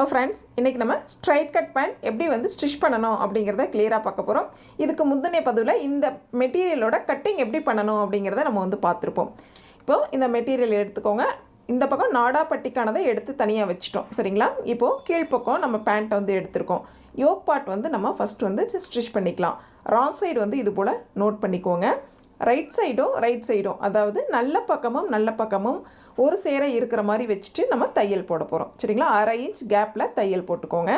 Hello friends, இன்றைக்கி நம்ம straight cut pant எப்படி வந்து ஸ்டிச் பண்ணணும் அப்படிங்கிறத கிளியராக பார்க்க போகிறோம். இதுக்கு முந்தின பதிவில் இந்த மெட்டீரியலோட கட்டிங் எப்படி பண்ணணும் அப்படிங்கிறத நம்ம வந்து பார்த்துருப்போம். இப்போது இந்த மெட்டீரியல் எடுத்துக்கோங்க. இந்த பக்கம் நாடா பட்டிக்கானதை எடுத்து தனியாக வச்சுட்டோம், சரிங்களா? இப்போது கீழ்ப்பக்கம் நம்ம பேண்ட்டை வந்து எடுத்துருக்கோம். யோக் பார்ட் வந்து நம்ம ஃபஸ்ட் வந்து ஸ்டிச் பண்ணிக்கலாம். ராங் சைடு வந்து இது போல் நோட் பண்ணிக்கோங்க. ரைட் சைடும் அதாவது நல்ல பக்கமும் ஒரு சேர இருக்கிற மாதிரி வச்சுட்டு நம்ம தையல் போட போகிறோம், சரிங்களா? 1/2 இன்ச் கேப்பில் தையல் போட்டுக்கோங்க.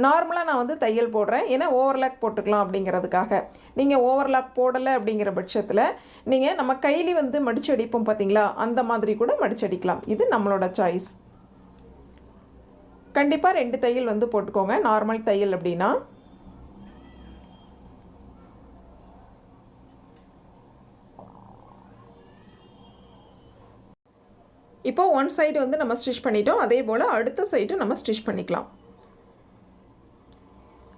நார்மலாக நான் வந்து தையல் போடுறேன், ஏன்னா ஓவர்லாக் போட்டுக்கலாம் அப்படிங்கிறதுக்காக. நீங்கள் ஓவர்லாக் போடலை அப்படிங்கிற பட்சத்தில் நீங்கள் நம்ம கைலி வந்து மடிச்சு அடிப்போம் பார்த்தீங்களா, அந்த மாதிரி கூட மடிச்சு அடிக்கலாம். இது நம்மளோட சாய்ஸ். கண்டிப்பாக 2 தையல் வந்து போட்டுக்கோங்க, நார்மல் தையல் அப்படின்னா. இப்போது 1 சைடு வந்து நம்ம ஸ்டிச் பண்ணிட்டோம். அதே போல் அடுத்த சைடு நம்ம ஸ்டிச் பண்ணிக்கலாம்.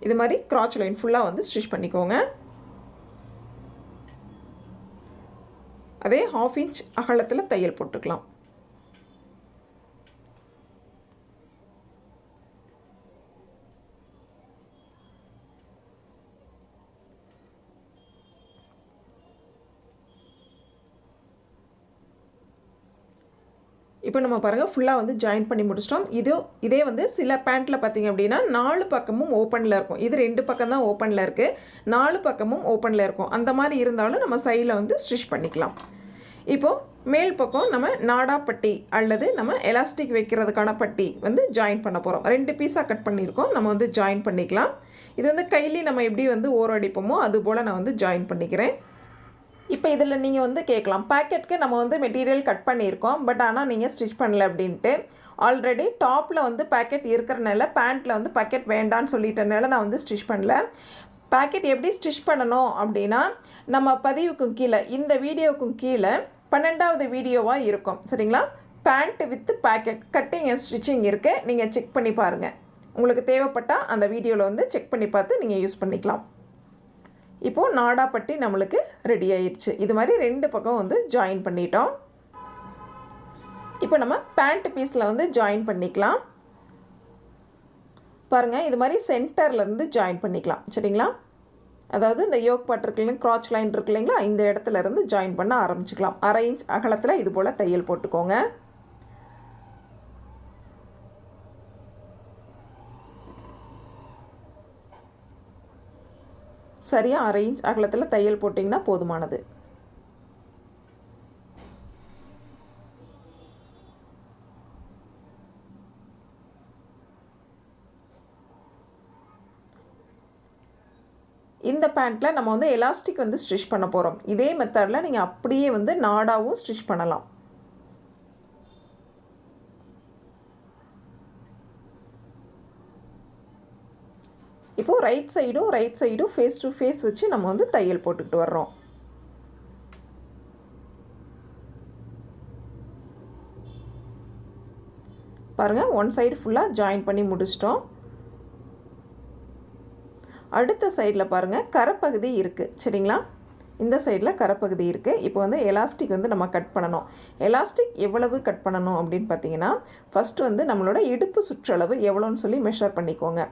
இது மாதிரி கிராச் லைன் ஃபுல்லாக வந்து ஸ்டிச் பண்ணிக்கோங்க. அதே 1/2 இன்ச் அகலத்தில் தையல் போட்டுக்கலாம். இப்போ நம்ம பாருங்கள், ஃபுல்லாக வந்து ஜாயின் பண்ணி முடிச்சிட்டோம். இதே வந்து சில பேண்ட்டில் பார்த்திங்க அப்படின்னா 4 பக்கமும் ஓப்பனில் இருக்கும். இது 2 பக்கம் தான் ஓப்பனில் இருக்குது, 4 பக்கமும் ஓப்பனில் இருக்கும். அந்த மாதிரி இருந்தாலும் நம்ம சைடில் வந்து ஸ்டிச் பண்ணிக்கலாம். இப்போது மேல் பக்கம் நம்ம நாடாப்பட்டி அல்லது நம்ம எலாஸ்டிக் வைக்கிறதுக்கான பட்டி வந்து ஜாயின் பண்ண போகிறோம். 2 பீஸாக கட் பண்ணியிருக்கோம், நம்ம வந்து ஜாயின் பண்ணிக்கலாம். இது வந்து கைலி நம்ம எப்படி வந்து ஓரம் அடிப்போமோ அதுபோல் நான் வந்து ஜாயின் பண்ணிக்கிறேன். இப்போ இதில் நீங்கள் வந்து கேட்கலாம், பேக்கெட்டுக்கு நம்ம வந்து மெட்டீரியல் கட் பண்ணியிருக்கோம், பட் ஆனால் நீங்கள் ஸ்டிச் பண்ணல அப்படின்ட்டு. ஆல்ரெடி டாப்பில் வந்து பேக்கெட் இருக்கிறனால பேண்ட்டில் வந்து பேக்கெட் வேண்டான்னு சொல்லிட்டனால நான் வந்து ஸ்டிச் பண்ணல. பேக்கெட் எப்படி ஸ்டிச் பண்ணணும் அப்படின்னா நம்ம பதிவுக்கும் கீழே, இந்த வீடியோவுக்கும் கீழே 12வது வீடியோவாக இருக்கும், சரிங்களா? Pant with pocket cutting and stitching இருக்குது, நீங்கள் செக் பண்ணி பாருங்கள். உங்களுக்கு தேவைப்பட்டால் அந்த வீடியோவில் வந்து செக் பண்ணி பார்த்து நீங்கள் யூஸ் பண்ணிக்கலாம். இப்போது நாடாப்பட்டி நம்மளுக்கு ரெடி ஆயிடுச்சு. இது மாதிரி 2 பக்கம் வந்து ஜாயின் பண்ணிட்டோம். இப்போ நம்ம பேண்ட் பீஸில் வந்து ஜாயின் பண்ணிக்கலாம். பாருங்கள், இது மாதிரி சென்டர்லேருந்து ஜாயின் பண்ணிக்கலாம், சரிங்களா? அதாவது இந்த யோக் பார்ட் இருக்கு இல்லைங்க, கிராச் லைன் இருக்கு இல்லைங்களா, இந்த இடத்துல இருந்து ஜாயின் பண்ண ஆரம்பிச்சுக்கலாம். 1/2 இன்ச் அகலத்தில் இது போல் தையல் போட்டுக்கோங்க. சரியாக 1/2 இன்ச் அகலத்தில் தையல் போட்டிங்கன்னா போதுமானது. இந்த பேண்ட்டில் நம்ம வந்து எலாஸ்டிக் வந்து ஸ்டிச் பண்ண போகிறோம். இதே மெத்தடில் நீங்கள் அப்படியே வந்து நாடாவும் ஸ்டிச் பண்ணலாம். இப்போது ரைட் சைடும் ஃபேஸ் டு ஃபேஸ் வச்சு நம்ம வந்து தையல் போட்டுக்கிட்டு வர்றோம். பாருங்கள், 1 சைடு ஃபுல்லாக ஜாயின் பண்ணி முடிச்சிட்டோம். அடுத்த சைடில் பாருங்கள், கரைப்பகுதி இருக்குது, சரிங்களா? இந்த சைடில் கரைப்பகுதி இருக்குது. இப்போ வந்து எலாஸ்டிக் வந்து நம்ம கட் பண்ணணும். எலாஸ்டிக் எவ்வளவு கட் பண்ணணும் அப்படின்னு பார்த்தீங்கன்னா, ஃபஸ்ட்டு வந்து நம்மளோட இடுப்பு சுற்றளவு எவ்வளோன்னு சொல்லி மெஷர் பண்ணிக்கோங்க.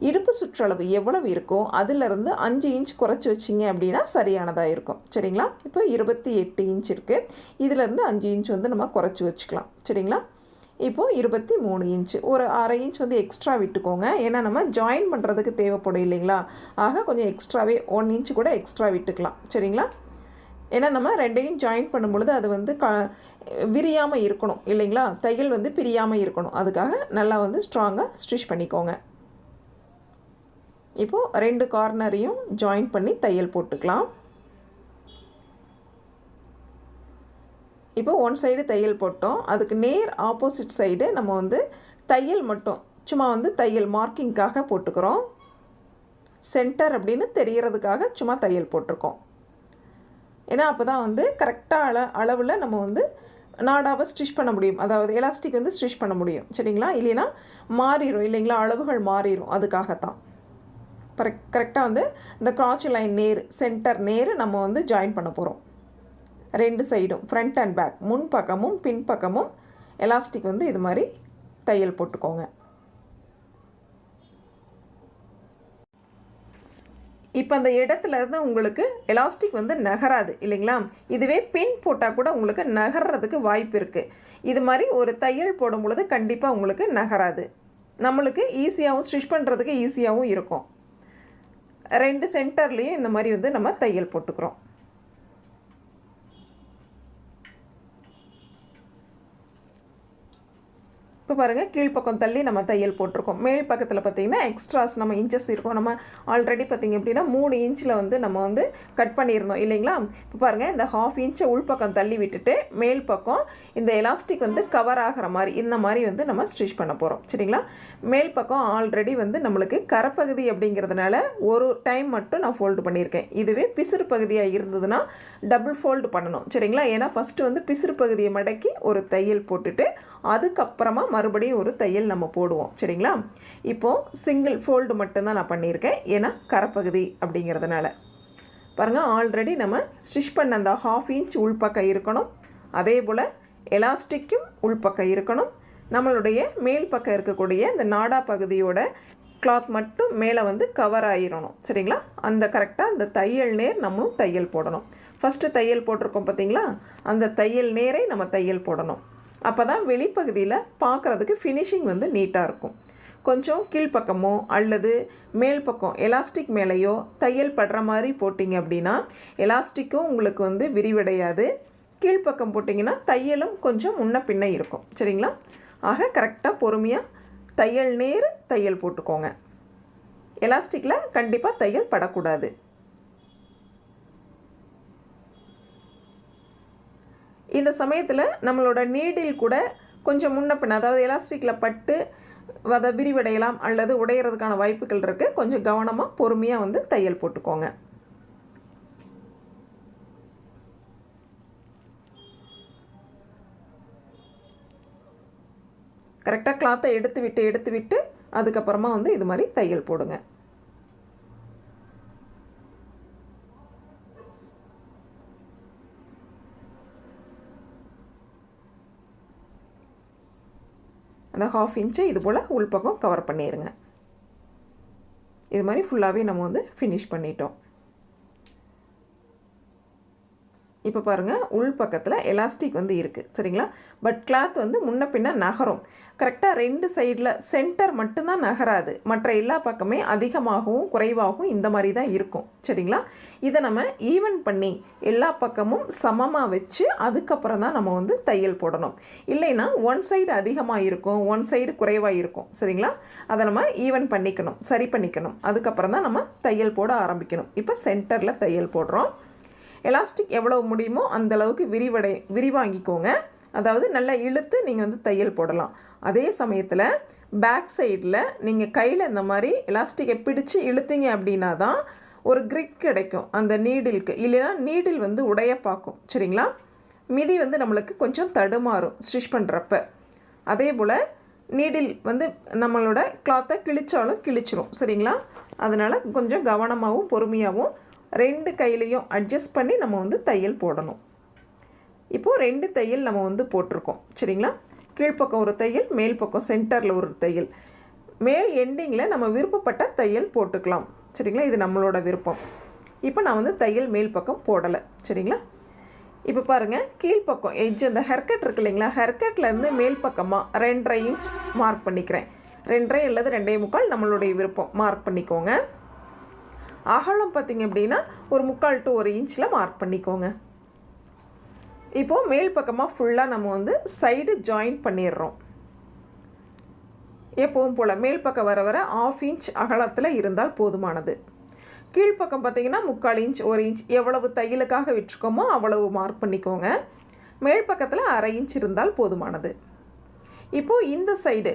இடுப்பு சுற்றளவு எவ்வளவு இருக்கோ அதிலிருந்து 5 இன்ச் குறைச்சி வச்சிங்க அப்படின்னா சரியானதாக இருக்கும், சரிங்களா? இப்போ 28 இன்ச் இருக்குது, இதிலேருந்து 5 இன்ச் வந்து நம்ம குறைச்சி வச்சுக்கலாம், சரிங்களா? இப்போது 23 இன்ச், ஒரு 1/2 இன்ச் வந்து எக்ஸ்ட்ரா விட்டுக்கோங்க. ஏன்னா நம்ம ஜாயின் பண்ணுறதுக்கு தேவைப்படும் இல்லைங்களா, ஆக கொஞ்சம் எக்ஸ்ட்ராவே 1 இன்ச் கூட எக்ஸ்ட்ரா விட்டுக்கலாம், சரிங்களா? ஏன்னா நம்ம 2ஐயும் ஜாயின் பண்ணும் பொழுது அது வந்து விரியாமல் இருக்கணும் இல்லைங்களா, தையல் வந்து பிரியாமல் இருக்கணும். அதுக்காக நல்லா வந்து ஸ்ட்ராங்காக ஸ்டிச் பண்ணிக்கோங்க. இப்போது 2 கார்னரையும் ஜாயின் பண்ணி தையல் போட்டுக்கலாம். இப்போ 1 சைடு தையல் போட்டோம், அதுக்கு நேர் ஆப்போசிட் சைடு நம்ம வந்து தையல் மட்டும் சும்மா வந்து தையல் மார்க்கிங்காக போட்டுக்கிறோம். சென்டர் அப்படின்னு தெரிகிறதுக்காக சும்மா தையல் போட்டிருக்கோம். ஏன்னா அப்போ தான் வந்து கரெக்டாக அளவில் நம்ம வந்து நாடாவை ஸ்டிச் பண்ண முடியும், அதாவது எலாஸ்டிக் வந்து ஸ்டிச் பண்ண முடியும், சரிங்களா? இல்லைன்னா மாறிடும் இல்லைங்களா, அளவுகள் மாறிடும். அதுக்காகத்தான் கரெக்டாக வந்து இந்த கிராச் லைன் சென்டர் நம்ம வந்து ஜாயின் பண்ண போகிறோம். 2 சைடும் ஃப்ரண்ட் அண்ட் பேக், முன் பக்கமும் பின் பக்கமும் எலாஸ்டிக் வந்து இது மாதிரி தையல் போட்டுக்கோங்க. இப்போ அந்த இடத்துல இருந்து உங்களுக்கு எலாஸ்டிக் வந்து நகராது இல்லைங்களா. இதுவே பின் போட்டால் கூட உங்களுக்கு நகர்றதுக்கு வாய்ப்பு இருக்குது. இது மாதிரி ஒரு தையல் போடும் பொழுது கண்டிப்பாக உங்களுக்கு நகராது. நம்மளுக்கு ஈஸியாகவும் ஸ்டிச் பண்ணுறதுக்கு ஈஸியாகவும் இருக்கும். 2 சென்டர்லேயும் இந்த மாதிரி வந்து நம்ம தையல் போட்டுக்கிறோம். இப்போ பாருங்கள், கீழ்ப்பக்கம் தள்ளி நம்ம தையல் போட்டிருக்கோம். மேல் பக்கத்தில் பார்த்திங்கன்னா எக்ஸ்ட்ராஸ் நம்ம இன்ச்சஸ் இருக்கும். நம்ம ஆல்ரெடி பார்த்திங்க அப்படின்னா 3 இன்ச்சில் வந்து நம்ம வந்து கட் பண்ணியிருந்தோம் இல்லைங்களா. இப்போ பாருங்கள், இந்த 1/2 இன்ச்சை உள்பக்கம் தள்ளி விட்டுட்டு மேல் பக்கம் இந்த எலாஸ்டிக் வந்து கவர் ஆகிற மாதிரி இந்த மாதிரி வந்து நம்ம ஸ்டிச் பண்ண போகிறோம். சரிங்களா. மேல் பக்கம் ஆல்ரெடி வந்து நம்மளுக்கு கரப்பகுதி அப்படிங்கிறதுனால ஒரு டைம் மட்டும் நான் ஃபோல்டு பண்ணியிருக்கேன். இதுவே பிசுறு பகுதியாக இருந்ததுன்னா டபுள் ஃபோல்டு பண்ணணும். சரிங்களா. ஏன்னா ஃபஸ்ட்டு வந்து பிசுறு பகுதியை மடக்கி ஒரு தையல் போட்டுட்டு அதுக்கப்புறமா மறுபடியும் ஒரு தையல் நம்ம போடுவோம். சரிங்களா. இப்போது சிங்கிள் ஃபோல்டு மட்டும்தான் நான் பண்ணியிருக்கேன், ஏன்னா கரப்பகுதி அப்படிங்கிறதுனால. பாருங்கள், ஆல்ரெடி நம்ம ஸ்டிச் பண்ண அந்த 1/2 இன்ச் உள்பக்கம் இருக்கணும். அதே போல் எலாஸ்டிக்கும் உள்பக்கம் இருக்கணும். நம்மளுடைய மேல் பக்கம் இருக்கக்கூடிய இந்த நாடா பகுதியோட கிளாத் மட்டும் மேலே வந்து கவர் ஆகிடணும். சரிங்களா. அந்த கரெக்டாக அந்த தையல் நேர் நம்மளும் தையல் போடணும். ஃபஸ்ட்டு தையல் போட்டிருக்கோம் பார்த்தீங்களா, அந்த தையல் நேரை நம்ம தையல் போடணும். அப்போ தான் வெளிப்பகுதியில் பார்க்குறதுக்கு ஃபினிஷிங் வந்து நீட்டாக இருக்கும். கொஞ்சம் கீழ்ப்பக்கமோ அல்லது மேல் பக்கம் எலாஸ்டிக் மேலேயோ தையல் படுற மாதிரி போட்டிங்க அப்படின்னா எலாஸ்டிக்கும் உங்களுக்கு வந்து விரிவடையாது. கீழ்ப்பக்கம் போட்டிங்கன்னா தையலும் கொஞ்சம் முன்ன பின்ன இருக்கும். சரிங்களா. ஆக கரெக்டாக பொறுமையாக தையல் நேர் தையல் போட்டுக்கோங்க. எலாஸ்டிக்கில் கண்டிப்பாக தையல் படக்கூடாது. இந்த சமயத்தில் நம்மளோட நீடில் கூட கொஞ்சம் முன்ன பின்ன, அதாவது எலாஸ்டிக்கில் பட்டு அதை விரிவடையலாம் அல்லது உடையிறதுக்கான வாய்ப்புகள் இருக்குது. கொஞ்சம் கவனமாக பொறுமையாக வந்து தையல் போட்டுக்கோங்க. கரெக்டாக கிளாத்தை எடுத்து விட்டு அதுக்கப்புறமா வந்து இது மாதிரி தையல் போடுங்க. அந்த 1/2 இன்ச்சை இது போல் உள்பக்கம் கவர் பண்ணிடுங்க. இது மாதிரி ஃபுல்லாகவே நம்ம வந்து ஃபினிஷ் பண்ணிட்டோம். இப்போ பாருங்கள், உள் பக்கத்தில் எலாஸ்டிக் வந்து இருக்குது. சரிங்களா. பட் கிளாத் வந்து முன்ன பின்ன நகரும். கரெக்டாக 2 சைடில் சென்டர் மட்டும்தான் நகராது. மற்ற எல்லா பக்கமே அதிகமாகவும் குறைவாகவும் இந்த மாதிரி தான் இருக்கும். சரிங்களா. இதை நம்ம ஈவன் பண்ணி எல்லா பக்கமும் சமமாக வச்சு அதுக்கப்புறம் தான் நம்ம வந்து தையல் போடணும். இல்லைன்னா ஒன் சைடு அதிகமாக இருக்கும், ஒன் சைடு குறைவாக இருக்கும். சரிங்களா. அதை நம்ம ஈவன் பண்ணிக்கணும், சரி பண்ணிக்கணும். அதுக்கப்புறம் தான் நம்ம தையல் போட ஆரம்பிக்கணும். இப்போ சென்டரில் தையல் போடுறோம். எலாஸ்டிக் எவ்வளோ முடியுமோ அந்தளவுக்கு விரிவாங்கிக்கோங்க. அதாவது நல்லா இழுத்து நீங்கள் வந்து தையல் போடலாம். அதே சமயத்தில் பேக் சைடில் நீங்கள் கையில் இந்த மாதிரி எலாஸ்டிக்கை பிடிச்சி இழுத்தீங்க அப்படின்னா தான் ஒரு கிரிப் கிடைக்கும் அந்த நீடிலுக்கு. இல்லைன்னா நீடில் வந்து உடைய பார்க்கும். சரிங்களா. மிதி வந்து நம்மளுக்கு கொஞ்சம் தடுமாறும் ஸ்டிச் பண்ணுறப்ப. அதே போல் நீடில் வந்து நம்மளோட கிளாத்தை கிழிச்சாலும் கிழிச்சிரும். சரிங்களா. அதனால் கொஞ்சம் கவனமாகவும் பொறுமையாகவும் 2 கையிலையும் அட்ஜஸ்ட் பண்ணி நம்ம வந்து தையல் போடணும். இப்போது 2 தையல் நம்ம வந்து போட்டிருக்கோம். சரிங்களா. கீழ்ப்பக்கம் ஒரு தையல், மேல் பக்கம் சென்டரில் ஒரு தையல். மேல் எண்டிங்கில் நம்ம விருப்பப்பட்ட தையல் போட்டுக்கலாம். சரிங்களா. இது நம்மளோட விருப்பம். இப்போ நான் வந்து தையல் மேல் பக்கம் போடலை. சரிங்களா. இப்போ பாருங்கள், கீழ்ப்பக்கம் எட்ஜ் அந்த ஹெர்கட் இருக்கு இல்லைங்களா, ஹெர்கட்லேருந்து மேல் பக்கமாக 2.5 இன்ச் மார்க் பண்ணிக்கிறேன். 2.5 அல்லது 2.25 நம்மளுடைய விருப்பம் மார்க் பண்ணிக்கோங்க. அகலம் பார்த்திங்க அப்படின்னா ஒரு 3/4 to 1 இன்ச்சில் மார்க் பண்ணிக்கோங்க. இப்போது மேல் பக்கமாக ஃபுல்லாக நம்ம வந்து சைடு ஜாயின் பண்ணிடுறோம். எப்பவும் போல் மேல் பக்கம் வர 1/2 இன்ச் அகலத்தில் இருந்தால் போதுமானது. கீழ்ப்பக்கம் பார்த்திங்கன்னா 3/4 இன்ச் 1 இன்ச் எவ்வளவு தையலுக்காக விட்டுருக்கோமோ அவ்வளவு மார்க் பண்ணிக்கோங்க. மேல் பக்கத்தில் 1/2 இன்ச் இருந்தால் போதுமானது. இப்போது இந்த சைடு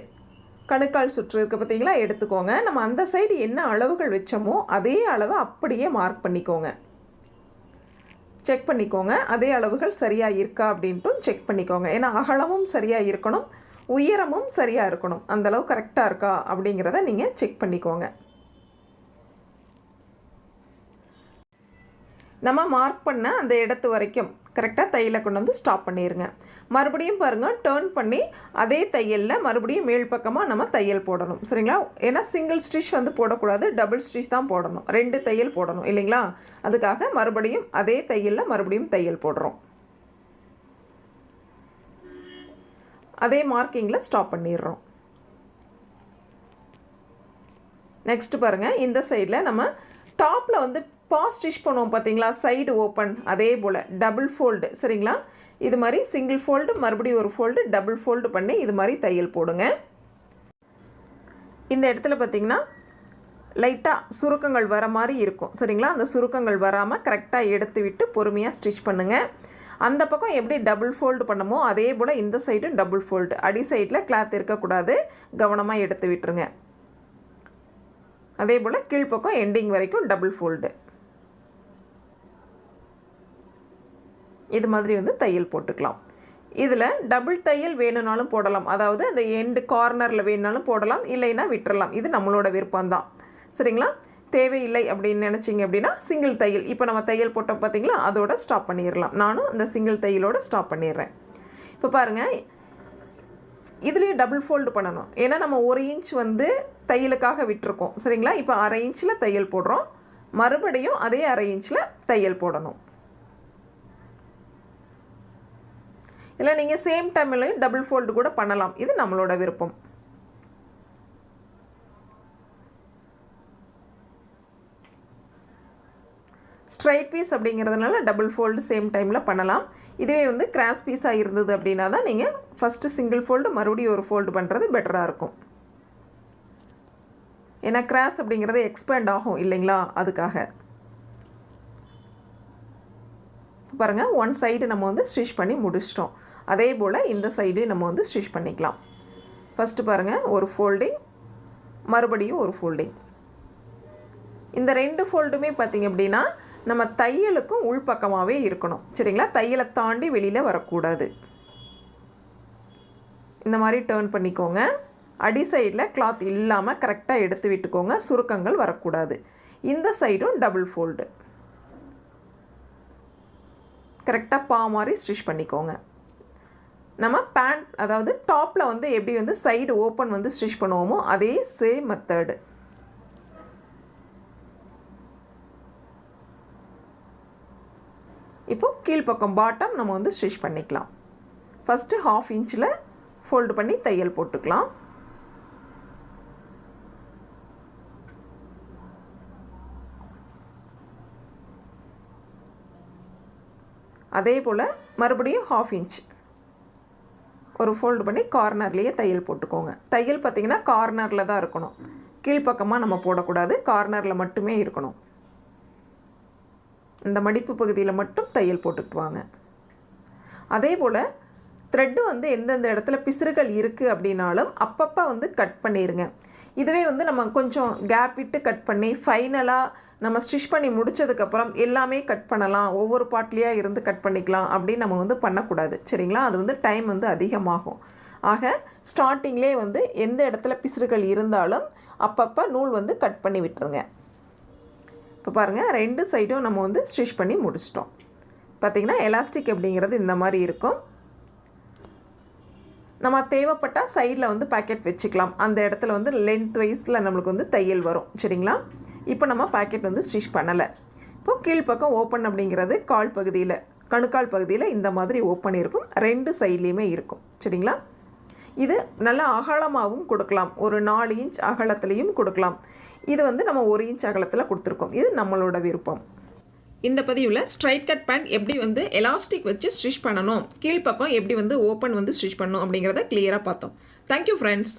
கணுக்கால் சுற்று இருக்குது பார்த்தீங்களா, எடுத்துக்கோங்க. நம்ம அந்த சைடு என்ன அளவுகள் வச்சோமோ அதே அளவை அப்படியே மார்க் பண்ணிக்கோங்க. செக் பண்ணிக்கோங்க அதே அளவுகள் சரியாக இருக்கா அப்படின்ட்டும் செக் பண்ணிக்கோங்க. ஏன்னா அகலமும் சரியாக இருக்கணும், உயரமும் சரியாக இருக்கணும். அந்தளவு கரெக்டாக இருக்கா அப்படிங்கிறத நீங்கள் செக் பண்ணிக்கோங்க. நம்ம மார்க் பண்ண அந்த இடத்து வரைக்கும் கரெக்டாக தையலை கொண்டு வந்து ஸ்டாப் பண்ணிடுங்க. மறுபடியும் பாருங்கள், டேர்ன் பண்ணி அதே தையலில் மறுபடியும் மேல் பக்கமாக நம்ம தையல் போடணும். சரிங்களா? ஏன்னா சிங்கிள் ஸ்டிச் வந்து போடக்கூடாது, டபுள் ஸ்டிச் தான் போடணும். 2 தையல் போடணும் இல்லைங்களா? அதுக்காக மறுபடியும் அதே தையலில் மறுபடியும் தையல் போடுறோம். அதே மார்க்கிங்கில் ஸ்டாப் பண்ணிடுறோம். நெக்ஸ்ட் பாருங்கள், இந்த சைடில் நம்ம டாப்பில் வந்து பாஸ் ஸ்டிச் பண்ணுவோம் பார்த்தீங்களா, சைடு ஓப்பன், அதே போல் டபுள் ஃபோல்டு. சரிங்களா? இது மாதிரி சிங்கிள் ஃபோல்டு, மறுபடியும் ஒரு ஃபோல்டு, டபுள் ஃபோல்டு பண்ணி இது மாதிரி தையல் போடுங்க. இந்த இடத்துல பார்த்திங்கன்னா லைட்டாக சுருக்கங்கள் வர மாதிரி இருக்கும். சரிங்களா? அந்த சுருக்கங்கள் வராமல் கரெக்டாக எடுத்து விட்டு பொறுமையாக ஸ்டிச் பண்ணுங்கள். அந்த பக்கம் எப்படி டபுள் ஃபோல்டு பண்ணமோ அதே போல் இந்த சைடும் டபுள் ஃபோல்டு. அடி சைடில் கிளாத் இருக்கக்கூடாது, கவனமாக எடுத்து விட்டுருங்க. அதே போல் கீழ்ப்பக்கம் எண்டிங் வரைக்கும் டபுள் ஃபோல்டு. இது மாதிரி வந்து தையல் போட்டுக்கலாம். இதில் டபுள் தையல் வேணும்னாலும் போடலாம், அதாவது அந்த எண்டு கார்னரில் வேணுனாலும் போடலாம், இல்லைன்னா விட்டுறலாம். இது நம்மளோட விருப்பம்தான். சரிங்களா? தேவையில்லை அப்படின்னு நினச்சிங்க அப்படின்னா சிங்கிள் தையல், இப்போ நம்ம தையல் போட்டோம் பார்த்தீங்களா, அதோட ஸ்டாப் பண்ணிடலாம். நானும் அந்த சிங்கிள் தையலோடு ஸ்டாப் பண்ணிடுறேன். இப்போ பாருங்கள், இதுலேயும் டபுள் ஃபோல்டு பண்ணணும். ஏன்னா நம்ம 1 இன்ச் வந்து தையலுக்காக விட்டுருக்கோம். சரிங்களா? இப்போ 1/2 இன்ச்சில் தையல் போடுறோம், மறுபடியும் அதே 1/2 இன்ச்சில் தையல் போடணும். இல்லை நீங்கள் சேம் டைம்லையும் டபுள் ஃபோல்டு கூட பண்ணலாம், இது நம்மளோட விருப்பம். ஸ்ட்ரைட் பீஸ் அப்படிங்கிறதுனால டபுள் ஃபோல்டு சேம் டைமில் பண்ணலாம். இதுவே வந்து கிராஸ் பீஸாக இருந்தது அப்படின்னா தான் நீங்கள் ஃபஸ்ட்டு சிங்கிள் ஃபோல்டு மறுபடியும் ஒரு ஃபோல்டு பண்ணுறது பெட்டராக இருக்கும். ஏன்னா கிராஸ் அப்படிங்கிறது எக்ஸ்பேண்ட் ஆகும் இல்லைங்களா, அதுக்காக. பாருங்கள், 1 சைடு நம்ம வந்து ஸ்டிச் பண்ணி முடிச்சிட்டோம். அதே போல் இந்த சைடு நம்ம வந்து ஸ்டிச் பண்ணிக்கலாம். ஃபஸ்ட்டு பாருங்கள், ஒரு ஃபோல்டிங், மறுபடியும் ஒரு ஃபோல்டிங். இந்த 2 ஃபோல்டுமே பார்த்திங்க அப்படின்னா நம்ம தையலுக்கும் உள்பக்கமாகவே இருக்கணும். சரிங்களா? தையலை தாண்டி வெளியில் வரக்கூடாது. இந்த மாதிரி டேர்ன் பண்ணிக்கோங்க. அடி சைடில் கிளாத் இல்லாமல் கரெக்டாக எடுத்து விட்டுக்கோங்க, சுருக்கங்கள் வரக்கூடாது. இந்த சைடும் டபுள் ஃபோல்டு கரெக்டாக பா மாதிரி ஸ்டிச் பண்ணிக்கோங்க. நம்ம பேண்ட், அதாவது டாப்பில் வந்து எப்படி வந்து சைடு ஓப்பன் வந்து ஸ்டிச் பண்ணுவோமோ அதே சேம் மெத்தடு. இப்போது கீழ்ப்பக்கம் பாட்டம் நம்ம வந்து ஸ்டிச் பண்ணிக்கலாம். ஃபஸ்ட்டு 1/2 இன்ச்சில் ஃபோல்டு பண்ணி தையல் போட்டுக்கலாம். அதே போல் மறுபடியும் 1/2 இன்ச் ஒரு ஃபோல்டு பண்ணி கார்னர்லேயே தையல் போட்டுக்கோங்க. தையல் பார்த்திங்கன்னா கார்னரில் தான் இருக்கணும், கீழ்ப்பக்கமாக நம்ம போடக்கூடாது, கார்னரில் மட்டுமே இருக்கணும். இந்த மடிப்பு பகுதியில் மட்டும் தையல் போட்டுக்கிட்டு வாங்க. அதே போல் த்ரெட்டு வந்து எந்தெந்த இடத்துல பிசுறுகள் இருக்குது அப்படின்னாலும் அப்பப்போ வந்து கட் பண்ணிடுங்க. இதுவே வந்து நம்ம கொஞ்சம் கேப் விட்டு கட் பண்ணி ஃபைனலாக நம்ம ஸ்டிச் பண்ணி முடித்ததுக்கப்புறம் எல்லாமே கட் பண்ணலாம், ஒவ்வொரு பார்ட்லேயாக இருந்து கட் பண்ணிக்கலாம் அப்படின்னு நம்ம வந்து பண்ணக்கூடாது. சரிங்களா? அது வந்து டைம் வந்து அதிகமாகும். ஆக ஸ்டார்டிங்லேயே வந்து எந்த இடத்துல பிசுறுகள் இருந்தாலும் அப்பப்போ நூல் வந்து கட் பண்ணி விட்டுருங்க. இப்போ பாருங்கள், 2 சைடும் நம்ம வந்து ஸ்டிச் பண்ணி முடிச்சிட்டோம். பார்த்திங்கன்னா எலாஸ்டிக் அப்படிங்கிறது இந்த மாதிரி இருக்கும். நம்ம தேவைப்பட்டால் சைடில் வந்து பாக்கெட் வச்சுக்கலாம். அந்த இடத்துல வந்து லென்த் வைஸில் நம்மளுக்கு வந்து தையல் வரும். சரிங்களா? இப்போ நம்ம பாக்கெட் வந்து ஸ்டிச் பண்ணலை. இப்போ கீழ்ப்பக்கம் ஓப்பன் அப்படிங்கிறது கால் பகுதியில், கணுக்கால் பகுதியில் இந்த மாதிரி ஓப்பன் இருக்கும், 2 சைட்லேயுமே இருக்கும். சரிங்களா? இது நல்லா அகலமாகவும் கொடுக்கலாம், ஒரு 4 இன்ச் அகலத்துலேயும் கொடுக்கலாம். இது வந்து நம்ம 1 இன்ச் அகலத்தில் கொடுத்துருக்கோம். இது நம்மளோட விருப்பம். இந்த பதிவில் ஸ்ட்ரைட் கட் பேண்ட் எப்படி வந்து எலாஸ்டிக் வச்சு ஸ்டிச் பண்ணணும், கீழ்ப்பக்கம் எப்படி வந்து ஓப்பன் வந்து ஸ்டிச் பண்ணணும் அப்படிங்கிறத கிளியராக பார்த்தோம். Thank you friends.